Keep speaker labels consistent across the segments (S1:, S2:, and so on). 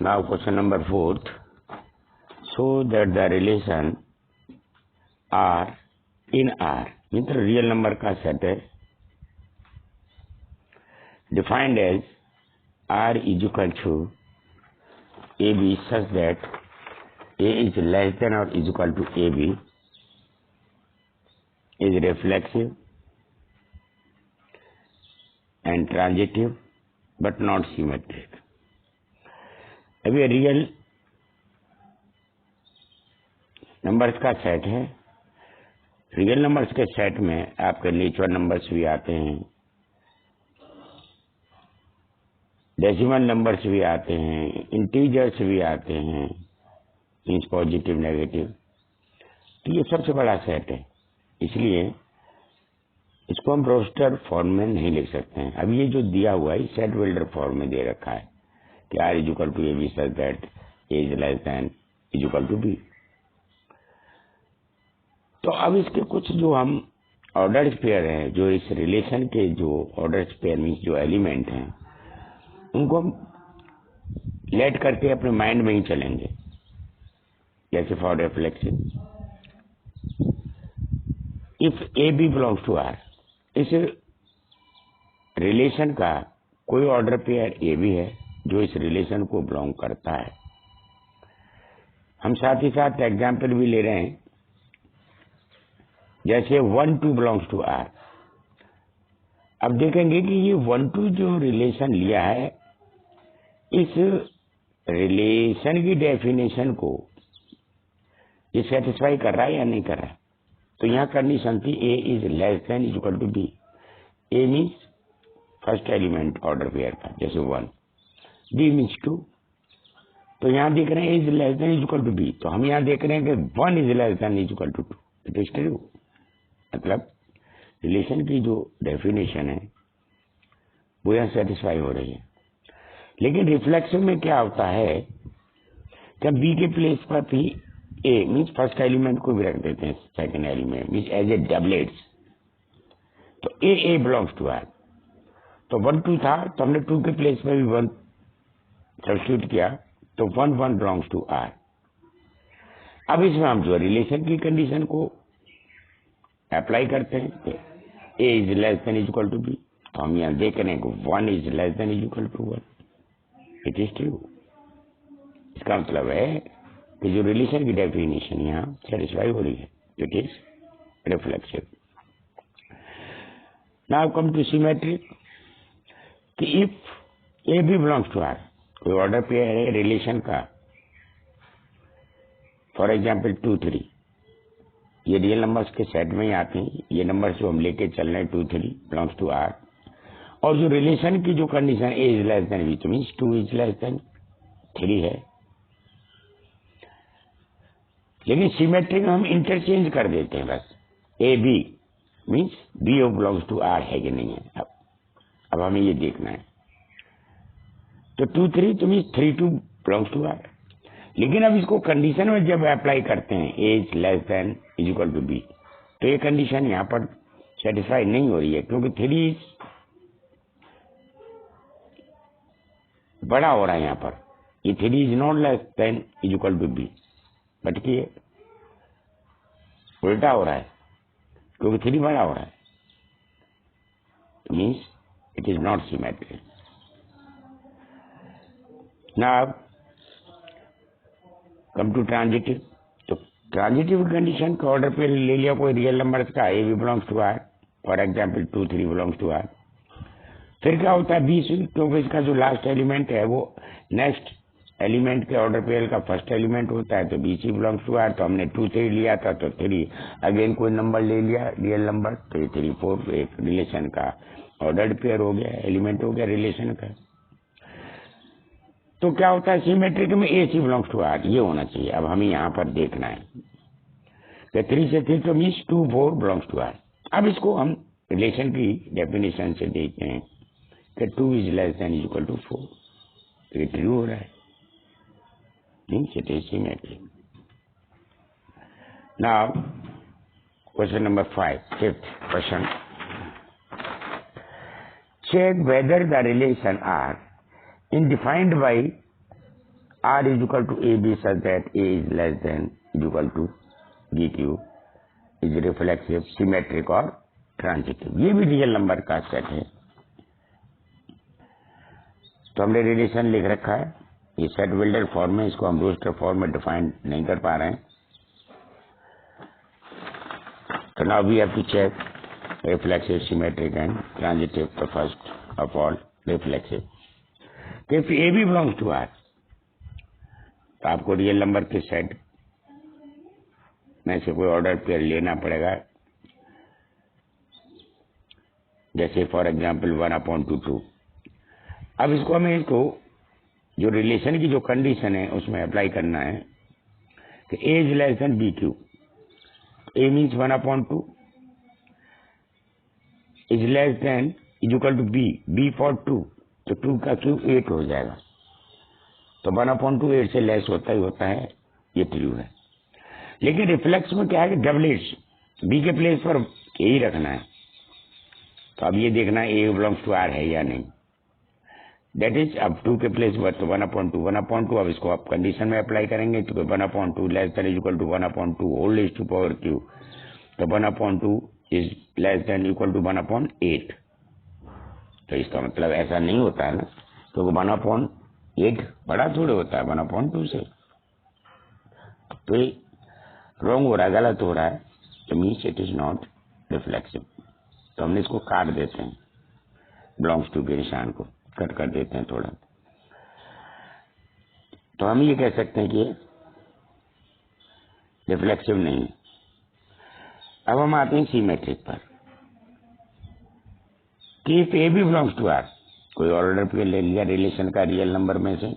S1: Now question number 4. Show that the relation R in R Mitra real number का set है defined as R is equal to AB such that A is less than or is equal to AB is reflexive and transitive but not symmetric. अब ये real numbers का set है। Real numbers के set में आपके natural numbers भी आते हैं, डेसिमल नंबर्स भी आते हैं, इंटीजर्स भी आते हैं, मीन्स पॉजिटिव नेगेटिव। तो ये सबसे बड़ा सेट है, इसलिए इसको हम रोस्टर फॉर्म में नहीं लिख सकते हैं। अब ये जो दिया हुआ है सेट बिल्डर फॉर्म में दे रखा है कि R is equal to a b such that a is less than is equal to B. तो अब इसके कुछ जो हम ऑर्डर्ड पेयर हैं, जो इस रिलेशन के जो ऑर्डर्ड पेयर मीन्स जो एलिमेंट हैं, उनको हम लेट करके अपने माइंड में ही चलेंगे। जैसे for reflection, if A B belongs to R, इस रिलेशन का कोई ऑर्डर पेयर ए बी है जो इस रिलेशन को बिलोंग करता है। हम साथ ही साथ एग्जाम्पल भी ले रहे हैं, जैसे 1 2 बिलोंग्स टू आर। अब देखेंगे कि ये 1 2 जो रिलेशन लिया है, इस रिलेशन की डेफिनेशन को ये सेटिस्फाई कर रहा है या नहीं कर रहा है। तो यहां कंडीशन थी A is less than is equal to B. A means first element order pair का, जैसे 1, बी मीन्स 2। तो यहां देख रहे हैं is less than is equal to B, तो हम यहां देख रहे हैं कि 1 is less than is equal to 2। It is true, मतलब रिलेशन की जो डेफिनेशन है वो यहां सेटिस्फाई हो रही है। लेकिन रिफ्लेक्शन में क्या होता है, जब बी के प्लेस पर भी ए मीन्स फर्स्ट एलिमेंट को भी रख देते हैं, second element means as a doublets, तो ए बिलोंग्स टू आर। तो 1 2 था, तो हमने 2 के प्लेस में भी 1 सब्स्टिट्यूट किया, तो 1 1 बिलोंग्स टू आर। अब इसमें हम जो रिलेशन की कंडीशन को अप्लाई करते हैं, A is less than is equal to B, तो हम यहां देख रहे हैं कि 1 is less than is equal to 1। It is true. इसका मतलब है कि जो रिलेशन की डेफिनेशन यहाँ सेटिस्फाई हो रही है, it is reflexive. Now come to symmetric, कि if A B belongs to R, कोई ऑर्डर पेयर है रिलेशन का, फॉर एग्जाम्पल 2 3, ये रियल नंबर्स के सेट में ही आते हैं। ये नंबर जो हम लेके चल रहे हैं 2 3 बिलोंग्स टू आर, और जो रिलेशन की जो condition a is less than b, तो मीन्स 2 इज लेस देन 3 है। लेकिन सिमेट्रिक हम इंटरचेंज कर देते हैं, बस a b means b belongs to R है कि नहीं है। अब हमें ये देखना है, तो 2 3 तो मीन्स 3 2 बिलोंग्स टू आर। लेकिन अब इसको कंडीशन में जब अप्लाई करते हैं A is less than is equal to B, तो ये कंडीशन यहाँ पर सेटिस्फाई नहीं हो रही है, क्योंकि 3 बड़ा हो रहा है यहाँ पर। ये 3 is not less than is equal to b, बल्कि उल्टा हो रहा है, क्योंकि 3 बड़ा हो रहा है, means it is not symmetric. Now come to transitive, तो ट्रांजिटिव कंडीशन का ऑर्डर पे ले लिया कोई रियल नंबर का, a B belongs to R, for example 2 3 belongs to R. फिर क्या होता है, बी सी, क्योंकि इसका जो लास्ट एलिमेंट है वो नेक्स्ट एलिमेंट के ऑर्डर पेयर का फर्स्ट एलिमेंट होता है, तो b c belongs to R. तो हमने 2 3 लिया था, तो 3 अगेन कोई नंबर ले लिया रियल नंबर, तो 3 4 एक रिलेशन का ऑर्डर्ड पेयर हो गया, एलिमेंट हो गया रिलेशन का। तो क्या होता है, सिमेट्रिक में ए सी बिलोंग्स टू आर ये होना चाहिए। अब हमें यहाँ पर देखना है कि 3 से 3 तो मीन्स 2 4 बिलोंग्स टू आर। अब इसको हम रिलेशन की डेफिनेशन से देखते हैं कि 2 is less than is equal to 4, तो ये ट्रू हो रहा है, means it is symmetric. Now question number 5, fifth question, check whether the relation R is defined by R is equal to AB such that A is less than is equal to BQ is reflexive, symmetric और transitive. ये भी real number का set है। तो हमने relation लिख रखा है। ये सेट बिल्डर फॉर्म में, इसको हम रोस्टर फॉर्म में डिफाइन नहीं कर पा रहे हैं। तो now we have to check reflexive, symmetric and transitive. The first of all reflexive. If A B belongs to R, तो आपको रियल नंबर के सेट में से कोई ऑर्डर पेयर लेना पड़ेगा। जैसे फॉर एग्जाम्पल 1/2। अब इसको हमें इसको जो रिलेशन की जो कंडीशन है उसमें अप्लाई करना है कि A is less than B cube. A means 1/2 is less than is equal to B, B for 2, तो 2 का क्यूब 8 हो जाएगा। तो 1/2 8 से लेस होता ही होता है, ये ट्रू है। लेकिन रिफ्लेक्स में क्या है कि डबलेट्स, बी के प्लेस पर ए ही रखना है। तो अब ये देखना ए बिलोंग्स टू आर है या नहीं। दैट इज अब 2 के प्लेस पर तो 1/2 अब इसको आप कंडीशन में अप्लाई करेंगे तो 1/2 less than is equal to 1/2 whole raised to power q. तो 1/2 is less than equal to 1/8। तो इसका मतलब ऐसा नहीं होता है ना, क्योंकि 1/8 बड़ा थोड़े होता है 1/2 से। तो ये रॉन्ग हो रहा है, गलत हो रहा है। तो means it is not reflexive. तो हमने इसको काट देते हैं, बिलोंग्स टू के निशान को कट कर देते हैं थोड़ा। तो हम ये कह सकते हैं कि रिफ्लेक्सिव नहीं। अब हम आते हैं सिमेट्रिक पर कि if A B belongs to R, कोई ऑर्डर पे ले लिया रिलेशन का रियल नंबर में से,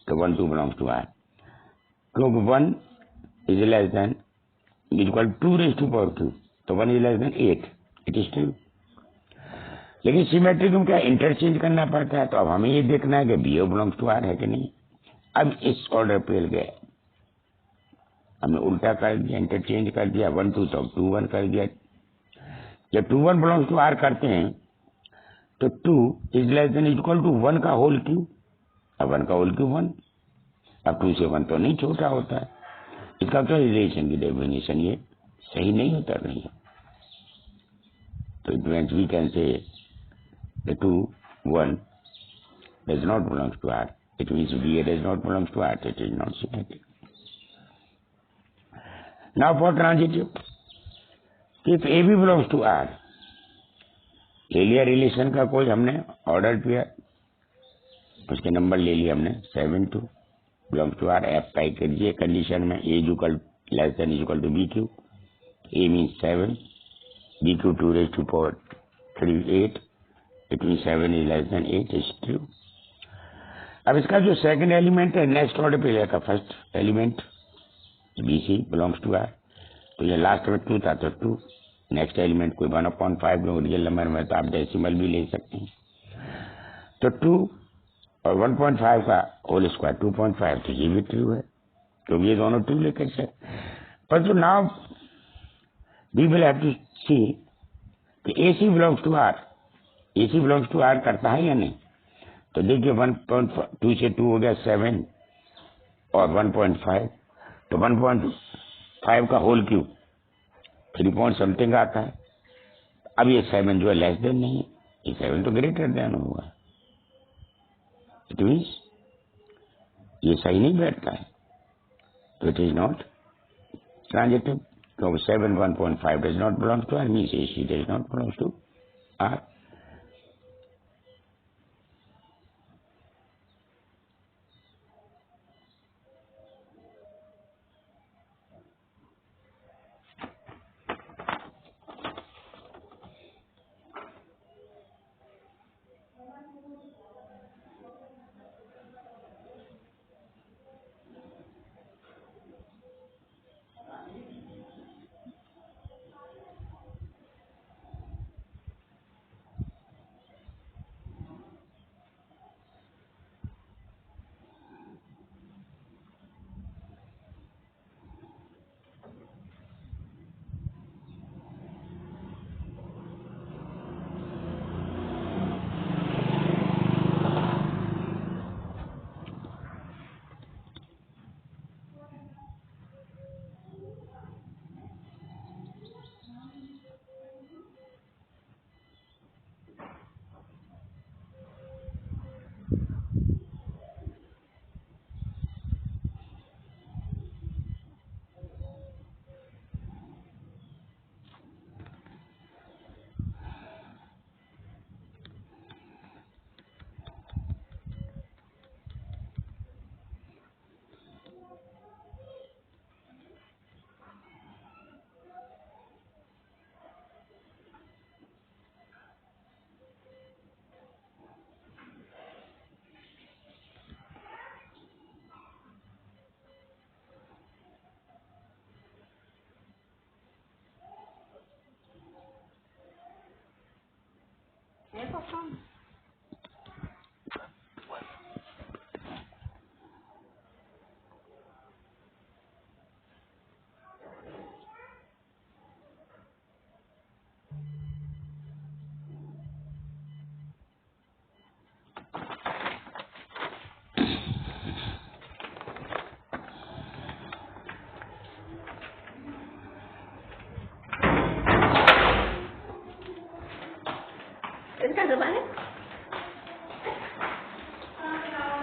S1: तो 1 2 बिलोंग्स टू आर, क्योंकि 1 is less than is equal 2 raised to power q, तो 1 is less than 8, it is true. लेकिन सिमेट्रिक में क्या इंटरचेंज करना पड़ता है। तो अब हमें ये देखना है कि बी बिलोंग्स टू आर है कि नहीं। अब इस ऑर्डर पे गए, हमने उल्टा कर दिया, इंटरचेंज कर दिया, 1 2 तो 2 1 कर दिया। जब 2 1 बिलोंग्स टू आर करते हैं तो 2 is less than equal to 1 का होल क्यूब। अब 1 का होल क्यूब 1, अब 2 से 1 तो नहीं छोटा होता है। इसका तो रिलेशन की डेफिनेशन ये सही नहीं उतर रही है। तो it means we can say the 2 1 does not belongs to R. It means B does not belongs to R. It is not symmetric. Now for transitive, if AB belongs to R, ले लिया relation का कोई हमने order किया, उसके number ले लिया हमने 7 2 बिलोंग्स टू आर। अप्लाई करिए कंडीशन में A equal less than equal to B cube. A means 7, B cube 2 raised to power 3 8, it mean 7 is less than 8 is true. अब इसका जो सेकंड एलिमेंट है नेक्स्ट ऑर्डर पे लेगा first element BC belongs to R. तो ये last में 2 था तो 2, नेक्स्ट एलिमेंट कोई 1/5 लोग रियल नंबर में, तो आप डेसिमल भी ले सकते हैं। तो 2 और 1.5 का होल स्क्वायर 2.5, तो ये भी ट्रू है, तो ये दोनों ट्रू लेकर से। पर तो now we will have to see कि AC belongs to R, AC belongs to R करता है या नहीं। तो देखिए 1.2 से 2 हो गया 7 और 1.5, तो 1.5 का होल क्यूब 3 पॉइंट समथिंग आता है। अब ये 7 जो है लेस देन नहीं है, ये 7 तो ग्रेटर देन होगा। इट मीन्स ये सही नहीं बैठता है, तो इट इज नॉट ट्रांजिटिव। क्योंकि 7 1.5 does not belongs to R, means AC does not belongs to R.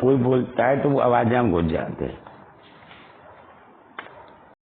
S1: कोई बोलता है तो वो आवाज हम घुस जाते हैं।